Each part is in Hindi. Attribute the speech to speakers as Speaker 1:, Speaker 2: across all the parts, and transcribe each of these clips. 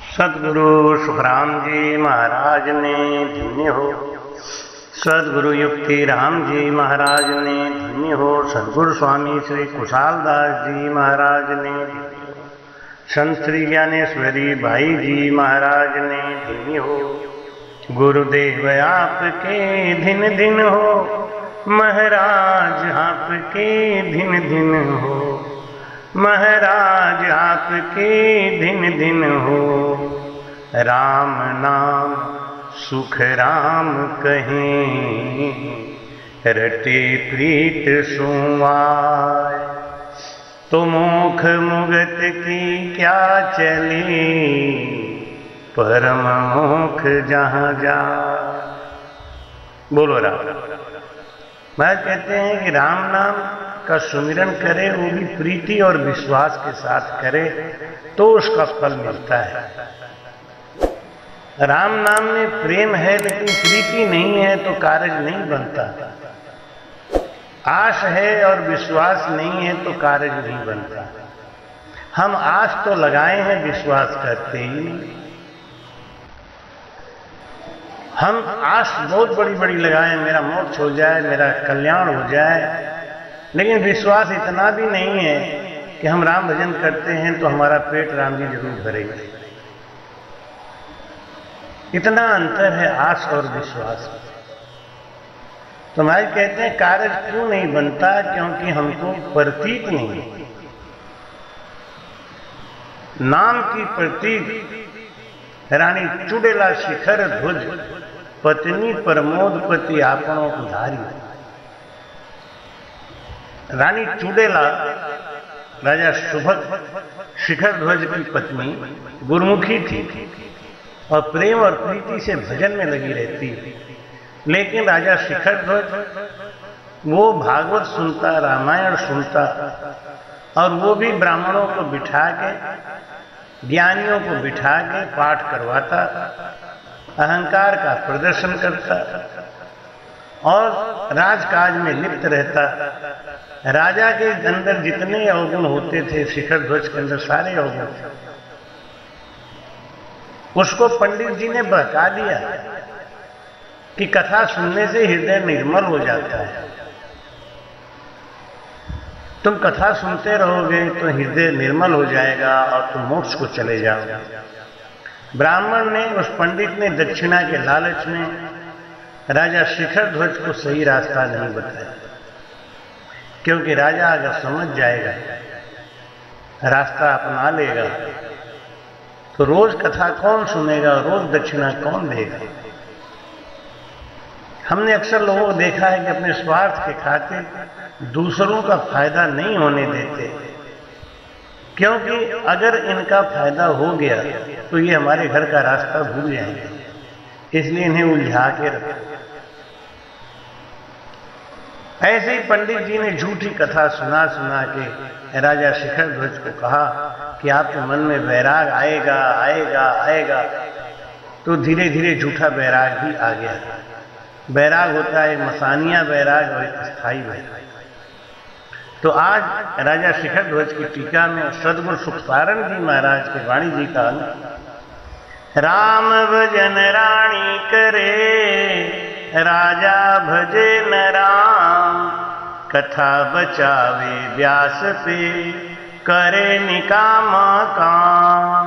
Speaker 1: सदगुरु सुखराम जी महाराज ने धन्य हो। सदगुरु युक्ति राम जी महाराज ने धन्य हो। सदगुरु स्वामी श्री कुशालदास जी महाराज ने धन्य हो। संत श्री ज्ञानेश्वरी भाई जी महाराज ने धन्य हो। गुरुदेव आपके दिन दिन हो, महाराज आपके दिन दिन हो, महाराज आपके दिन दिन हो। राम नाम सुख राम कहें, रटे प्रीत सुवाय। तो मुख मुगत की क्या चली, परम मुख जहाँ जा। बोलो राम। महाराज कहते हैं कि राम नाम का सुमिरन करे, वो भी प्रीति और विश्वास के साथ करे तो उसका फल मिलता है। राम नाम में प्रेम है लेकिन प्रीति नहीं है तो कार्य नहीं बनता। आश है और विश्वास नहीं है तो कार्य नहीं बनता। हम आश तो लगाए हैं, विश्वास करते ही। हम आश बहुत बड़ी बड़ी लगाए, मेरा मोक्ष हो जाए, मेरा कल्याण हो जाए, लेकिन विश्वास इतना भी नहीं है कि हम राम भजन करते हैं तो हमारा पेट राम जी जरूर भरेंगे। इतना अंतर है आश और विश्वास। तो महाराज कहते हैं कार्य क्यों नहीं बनता, क्योंकि हमको प्रतीक नहीं है। नाम की प्रतीक रानी चुड़ेला शिखर ध्वज, पत्नी प्रमोद पति आपनो उधारी। रानी चुड़ेला राजा सुभग शिखर ध्वज की पत्नी गुरुमुखी थी और प्रेम और प्रीति से भजन में लगी रहती। लेकिन राजा शिखर ध्वज वो भागवत सुनता, रामायण सुनता, और वो भी ब्राह्मणों को बिठा के, ज्ञानियों को बिठा के पाठ करवाता, अहंकार का प्रदर्शन करता और राजकाज में लिप्त रहता। राजा के अंदर जितने अवगुण होते थे शिखर ध्वज के अंदर सारे अवगुण थे। उसको पंडित जी ने बहका दिया कि कथा सुनने से हृदय निर्मल हो जाता है। तुम कथा सुनते रहोगे तो हृदय निर्मल हो जाएगा और तुम मोक्ष को चले जाओगे। ब्राह्मण ने, उस पंडित ने दक्षिणा के लालच में राजा शिखर ध्वज को सही रास्ता नहीं बताया, क्योंकि राजा अगर समझ जाएगा, रास्ता अपना लेगा, तो रोज कथा कौन सुनेगा, रोज दक्षिणा कौन देगा। हमने अक्सर लोगों को देखा है कि अपने स्वार्थ के खातिर दूसरों का फायदा नहीं होने देते, क्योंकि अगर इनका फायदा हो गया तो ये हमारे घर का रास्ता भूल जाएंगे, इसलिए इन्हें उलझा के रखो। ऐसे ही पंडित जी ने झूठी कथा सुना सुना के राजा शिखर ध्वज को कहा कि आपके मन में वैराग आएगा आएगा आएगा। तो धीरे धीरे झूठा वैराग भी आ गया। वैराग होता है मसानिया वैराग और एक स्थायी वैराग। तो आज राजा शिखर ध्वज की टीका में सदगुरु सुखसारण जी महाराज के वाणी जी का राम भजन रानी करे, राजा भजे न राम। कथा बचावे व्यास पे, करे निकामा काम।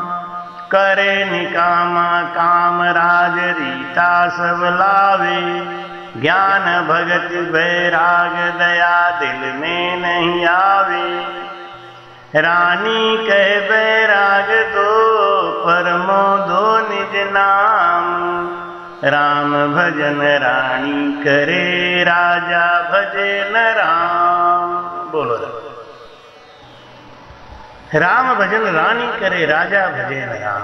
Speaker 1: करे निकामा काम, राज रीता सब लावे। ज्ञान भगत वैराग दया दिल में नहीं आवे। रानी कह वैराग दो, परमो दो निज नाम। राम भजन रानी करे, राजा भजे न राम। बोलो राम भजन रानी करे, राजा भजे न राम।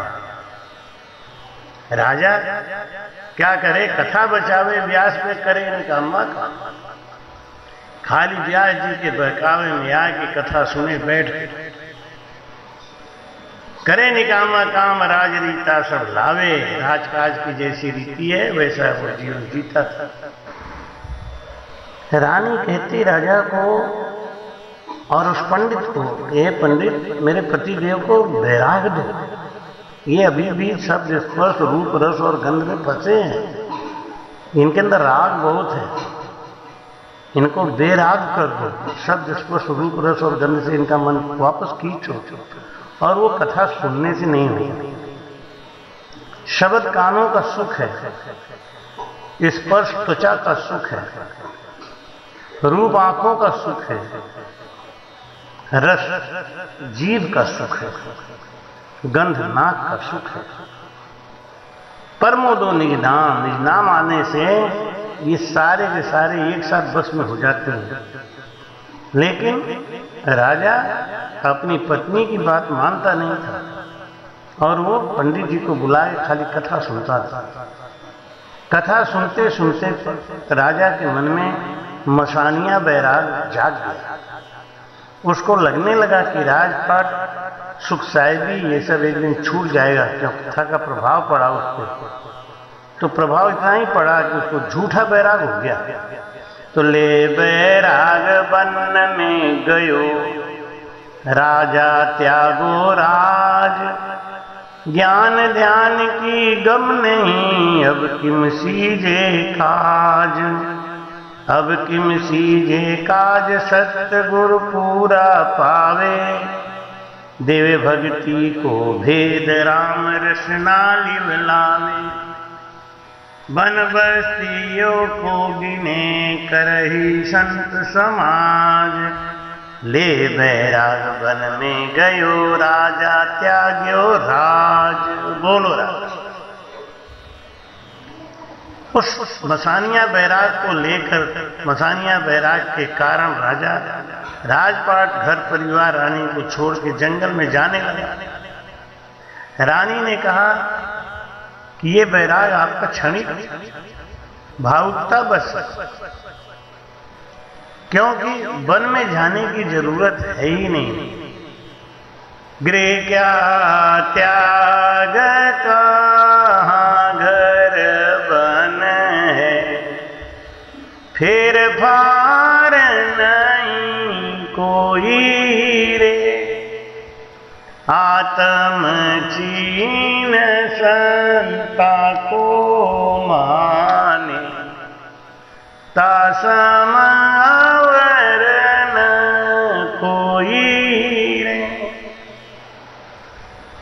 Speaker 1: राजा क्या करे, कथा बचावे व्यास पे, करे निकामा काम। खाली व्यास जी के बहकावे में आके कथा सुने बैठ, करे निकामा काम, राज रीता सब लावे। राजकाज की जैसी रीति है वैसा वो जीवन जीता था। रानी कहती राजा को और उस पंडित को, ये पंडित मेरे पति देव को वैराग दो, ये अभी भी शब्द स्पर्श रूप रस और गंध में फंसे हैं। इनके अंदर राग बहुत है, इनको बेराग कर दो। शब्द स्पर्श रूप रस और गंध से इनका मन वापस खींचो, और वो कथा सुनने से नहीं हुई। शब्द कानों का सुख है, स्पर्श त्वचा का सुख है, रूप आंखों का सुख है, रस जीभ का सुख है, गंध नाक का सुख है। परमोदो निज नाम आने से ये सारे के सारे एक साथ बस में हो जाते हैं। लेकिन राजा अपनी पत्नी की बात मानता नहीं था, और वो पंडित जी को बुलाए खाली कथा सुनता था। कथा सुनते सुनते राजा के मन में मसानिया बैराग जाग गया। उसको लगने लगा कि राजपाट सुख साहेबी ये सब एक दिन छूट जाएगा, क्यों कथा का प्रभाव पड़ा उस पर। तो प्रभाव इतना ही पड़ा कि उसको झूठा बैराग हो गया। तो ले बैराग बन में गयो, राजा त्यागो राज, ज्ञान ध्यान की गम नहीं, अब किम सीजे काज। अब किम सीजे काज, सत्य गुरु पूरा पावे, देव भक्ति को भेद राम रसना लिवलावे। बन बस्तियों को गिने करही संत समाज, ले बैराग बन में गयो, राजा त्याग्यो राज। बोलो राज। उस मसानिया बैराग को लेकर, मसानिया बैराग के कारण राजा राजपाट घर परिवार रानी को छोड़ के जंगल में जाने लगा। रानी ने कहा कि ये बैराग आपका क्षणिक भावुकता बस, क्योंकि वन में जाने की जरूरत है ही नहीं। गृह क्या त्याग कहाँ घर बन है, फिर भार नहीं कोई रे। आत्म चीन संता को माने, तासम कोई रे।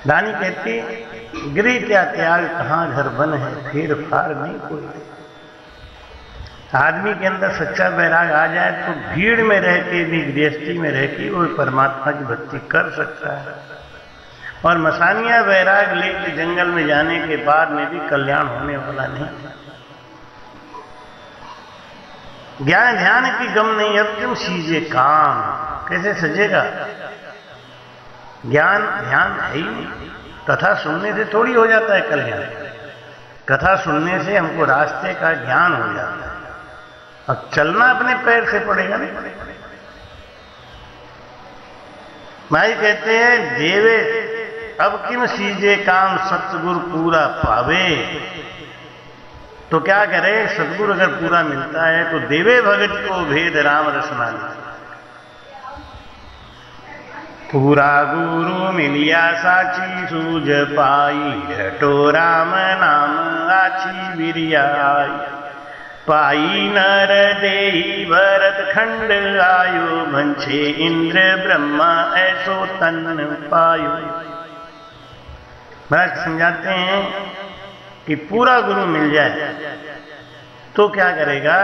Speaker 1: रानी कहती गृह क्या त्याग कहाँ घर बन है, फेर फार नहीं कोई। आदमी के अंदर सच्चा बैराग आ जाए तो भीड़ में रह के भी, गृहस्थी में रह के वो परमात्मा की भक्ति कर सकता है। और मसानिया बैराग लेके जंगल में जाने के बाद में भी कल्याण होने वाला नहीं। ज्ञान ध्यान की गम नहीं, अब क्यों सीजे काम। कैसे सजेगा? ज्ञान ध्यान है ही नहीं। कथा सुनने से थोड़ी हो जाता है कल्याण। कथा सुनने से हमको रास्ते का ज्ञान हो जाता है, अब चलना अपने पैर से पड़ेगा नहीं। भाई कहते हैं देवे अब किम सीजे काम, सतगुरु पूरा पावे। तो क्या करे? सतगुरु अगर पूरा मिलता है तो देवे भगत को भेद राम रसना। पूरा गुरु मिलिया साची, सूझ पाई हटो राम नाम आची बिरियाई। पाई नर देही भरत खंड आयो, भंछे इंद्र ब्रह्मा ऐसो तन पायो। महाराज समझाते हैं कि पूरा गुरु मिल जाए तो क्या करेगा?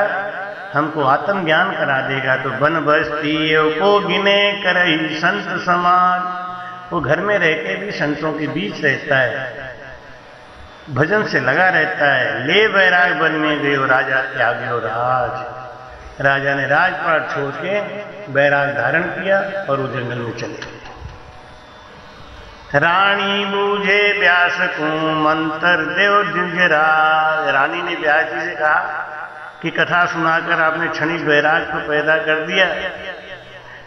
Speaker 1: हमको आत्मज्ञान करा देगा। तो बन बस्ती को गिने करही संत समाज। वो घर में रह के भी संतों के बीच रहता है, भजन से लगा रहता है। ले बैराग बन में गयो, राजा त्याग्यो राज। राजा ने राजपाट छोड़ के बैराग धारण किया और वो जंगल में चले गए। रानी बूझे व्यास को मंत्र देव द्विजराज। रानी ने व्यास जी से कहा कि कथा सुनाकर आपने क्षणिक बैराग को पैदा कर दिया,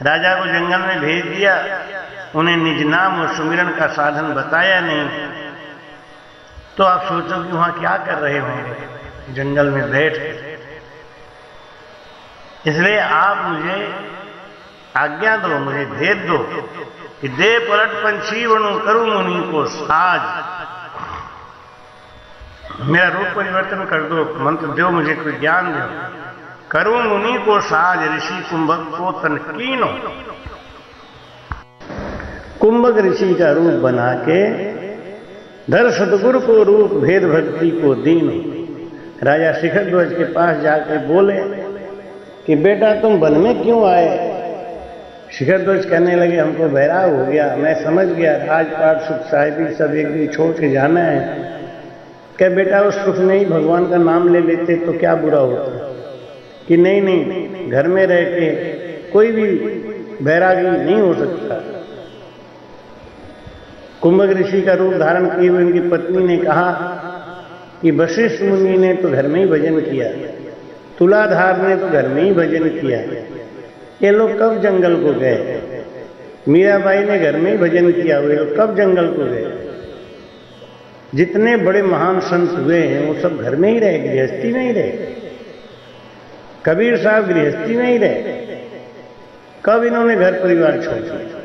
Speaker 1: राजा को जंगल में भेज दिया, उन्हें निज नाम और सुमिरन का साधन बताया नहीं। तो आप सोचो कि वहां क्या कर रहे होंगे जंगल में बैठ के। इसलिए आप मुझे आज्ञा दो, मुझे भेज दो कि दे पलट पंछी वणु करूं मुनि को साज, मेरा रूप परिवर्तन कर दो, मंत्र दो, मुझे कोई ज्ञान दो। करूं मुनि को साज ऋषि कुंभक को तन कीनो, कुंभक ऋषि का रूप बना के धर सतगुरु को रूप भेद भक्ति को दीनो। राजा शिखर ध्वज के पास जाके बोले कि बेटा तुम वन में क्यों आए? शिखर ध्वज कहने लगे हमको बैराग हो गया, मैं समझ गया राजपाट सुख साहिबी सब एक दिन छोड़ के जाना है। क्या बेटा उस सुख में ही भगवान का नाम ले लेते तो क्या बुरा होता? कि नहीं नहीं, घर में रह के कोई भी बैरागी नहीं हो सकता। कुंभक ऋषि का रूप धारण किए हुए उनकी पत्नी ने कहा कि वशिष्ठ मुनि ने तो घर में ही भजन किया, तुलाधार ने तो घर में ही भजन किया, ये लोग कब जंगल को गए? मीराबाई ने घर में ही भजन किया, वे लोग कब जंगल को गए? जितने बड़े महान संत हुए हैं वो सब घर में ही रहे, गृहस्थी में ही रहे। कबीर साहब गृहस्थी में ही रहे, कब इन्होंने घर परिवार छोड़ दिया?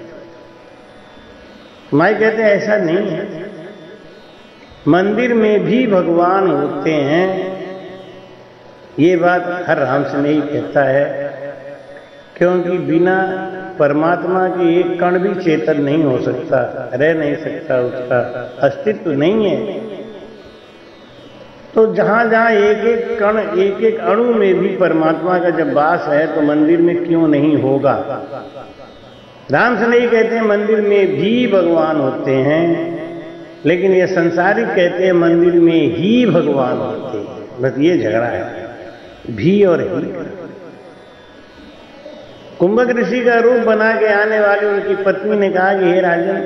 Speaker 1: माई कहते हैं ऐसा नहीं है, मंदिर में भी भगवान होते हैं। ये बात हर राम से नहीं कहता है, क्योंकि बिना परमात्मा के एक कण भी चेतन नहीं हो सकता, रह नहीं सकता, उसका अस्तित्व नहीं है। तो जहां जहां एक एक कण एक एक अणु में भी परमात्मा का जब वास है तो मंदिर में क्यों नहीं होगा? राम से नहीं कहते हैं मंदिर में भी भगवान होते हैं, लेकिन ये संसारिक कहते हैं मंदिर में ही भगवान होते हैं। बस ये झगड़ा है, भी और ही। कुंभक ऋषि का रूप बना के आने वाली उनकी पत्नी ने कहा कि हे राजन,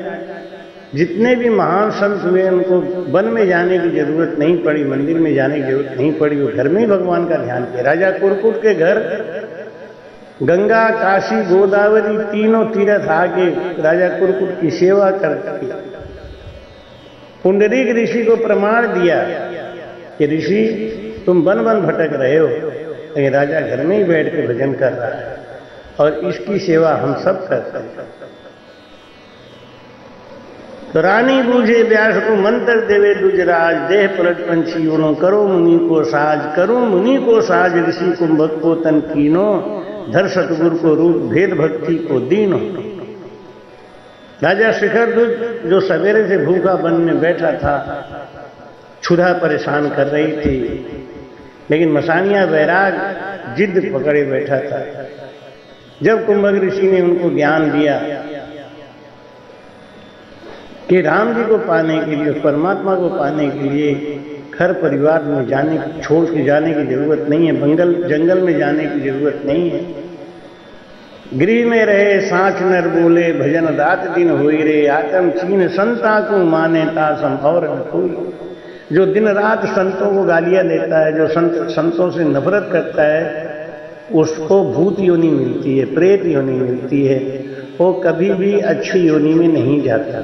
Speaker 1: जितने भी महान संत हुए उनको वन में जाने की जरूरत नहीं पड़ी, मंदिर में जाने की जरूरत नहीं पड़ी, वो घर में ही भगवान का ध्यान किया। राजा कुरकुट के घर गंगा, काशी, गोदावरी तीनों तीर्थ आके राजा कुरकुट की सेवा करती। पुंडरीक ऋषि को प्रमाण दिया कि ऋषि तुम वन वन भटक रहे हो, लेकिन राजा घर में ही बैठ के भजन कर रहा है और इसकी सेवा हम सब करते हैं। तो रानी बूझे व्यास को मंत्र देवे दुजराज, देह पलट पंछी उड़ो करो मुनि को साज, करो मुनि को साज ऋषि कुंभक को तन कीनो, धर सतगुरु को रूप भेद भक्ति को दीनो। राजा शिखर ध्वज जो सवेरे से भूखा वन में बैठा था, क्षुधा परेशान कर रही थी, लेकिन मसानिया वैराग जिद पकड़े बैठा था। जब कुंभक ऋषि ने उनको ज्ञान दिया कि राम जी को पाने के लिए, परमात्मा को पाने के लिए घर परिवार में जाने छोड़ के जाने की जरूरत नहीं है, जंगल में जाने की जरूरत नहीं है। गृह में रहे सांच नर बोले, भजन रात दिन होई रे, आत्म चीन संता को माने ता संभौर न कोई। जो दिन रात संतों को गालियां देता है, जो संतों से नफरत करता है, उसको भूत योनि मिलती है, प्रेत योनि मिलती है, वो कभी भी अच्छी योनि में नहीं जाता।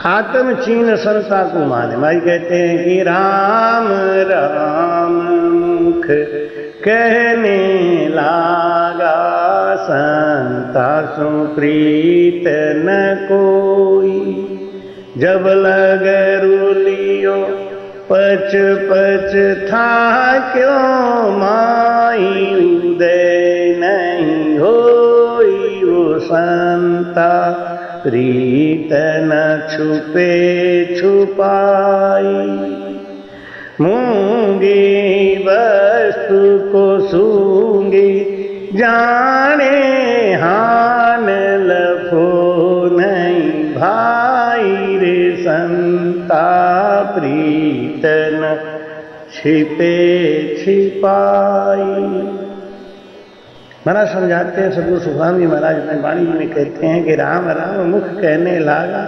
Speaker 1: आत्म चीन संता को माने। भाई कहते हैं कि राम राम मुख कहने लागा, संता सुप्रीत न कोई, जब लगरु लियो पच पच था क्यों माई, उदय नहीं होई वो संता, प्रीत न छुपे छुपाई, मूंगी वस्तु को सूंगी, जाने हान लफो नहीं भाई रे, संता प्रीत न छिपे छिपाई। महाराज समझाते हैं, सदगुरु सुखराम महाराज अपने वाणी में कहते हैं कि राम राम मुख कहने लागा।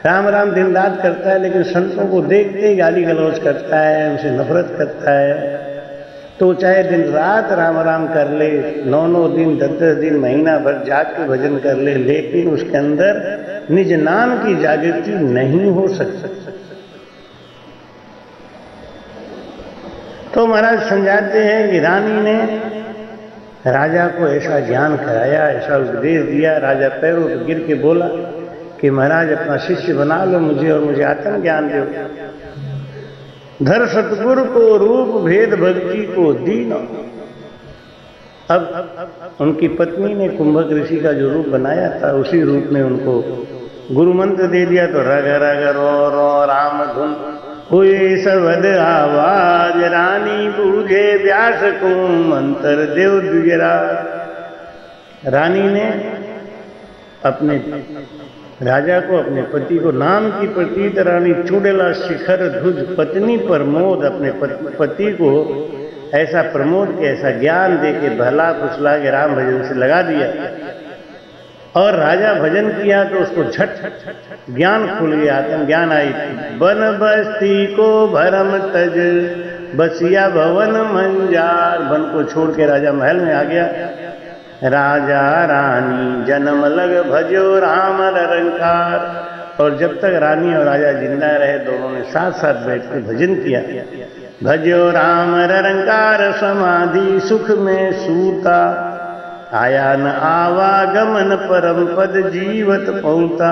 Speaker 1: राम राम दिन रात करता है, लेकिन संतों को देखते ही गाली गलौज करता है, उनसे नफरत करता है। तो चाहे दिन रात राम राम कर ले, 9 दिन 10 दिन महीना भर जाग के भजन कर ले, लेकिन उसके अंदर निज नाम की जागृति नहीं हो सकती। तो महाराज समझाते हैं कि रानी ने राजा को ऐसा ज्ञान कराया, ऐसा उपदेश दिया। राजा पैरों पर गिर के बोला कि महाराज अपना शिष्य बना लो मुझे, और मुझे आत्म ज्ञान दो। धर सतगुरु को रूप भेद भक्ति को दीन। अब उनकी पत्नी ने कुंभक ऋषि का जो रूप बनाया था, उसी रूप में उनको गुरु मंत्र दे दिया। तो रग रग रो रो राम धुन हुए सबद आवाज, रानी बूझे व्यास को मंत्र देव द्विजरा। रानी ने अपने राजा को, अपने पति को, नाम की प्रतीत रानी चुड़ैला शिखर ध्वज पत्नी प्रमोद, अपने पति को ऐसा प्रमोद के, ऐसा ज्ञान दे के, भला फुसला के राम भजन से लगा दिया। और राजा भजन किया तो उसको झट ज्ञान खुल गया, आत्म ज्ञान आई। बन बस्ती को भरम तज बसिया भवन मंजार। वन को छोड़ के राजा महल में आ गया। राजा रानी जन्म लग भजो राम निरंकार। और जब तक रानी और राजा जिंदा रहे, दोनों ने साथ साथ बैठ के भजन किया। भजो राम निरंकार समाधि सुख में सूता, आया न आवागमन परम पद जीवत पहुता।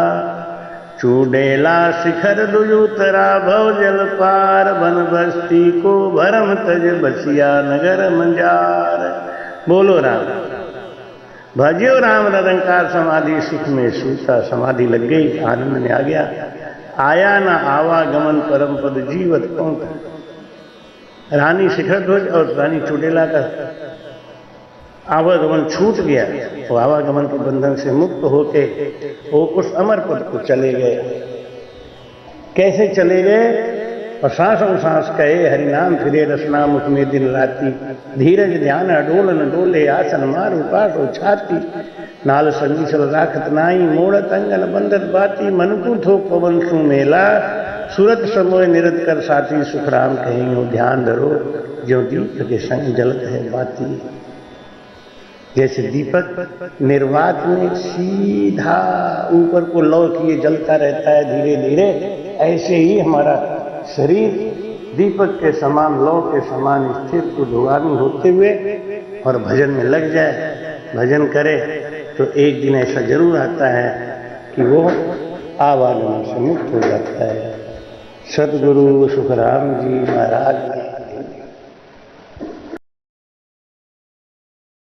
Speaker 1: चूड़ेला शिखर दुजुतरा भव जल पार, बन बस्ती को भरम तज बसिया नगर मंजार। बोलो राम। भजो राम निरंकार समाधि सुख में सूता। समाधि लग गई, आनंद में आ गया। आया न आवागमन परम पद जीवत पहुता। रानी शिखर ध्वज और रानी चुड़ैला का आवागमन छूट गया। वो आवागमन के बंधन से मुक्त होके वो उस अमर पद को चले गए। कैसे चले गए? और सांसों सांस कहे हरिनाम फिरे रसना मुख में दिन राती। धीरज ध्यान अडोल न डोले, आसन मार उपास ओ छाती। नाल संगी सल राखत नाई, मोड़त अंगन बंदत बाती। मनकूत हो पवन सु मेला, सूरत समोय निरत कर साथी। सुखराम कहीं ध्यान धरो, जो दीप के संग जलत है बाती। जैसे दीपक निर्वात में सीधा ऊपर को लौ किए जलता रहता है धीरे धीरे, ऐसे ही हमारा शरीर दीपक के समान, लौ के समान स्थिर कुदगामी होते हुए और भजन में लग जाए, भजन करे तो एक दिन ऐसा जरूर आता है कि वो आवागमन से मुक्त हो जाता है। सदगुरु सुखराम जी महाराज ने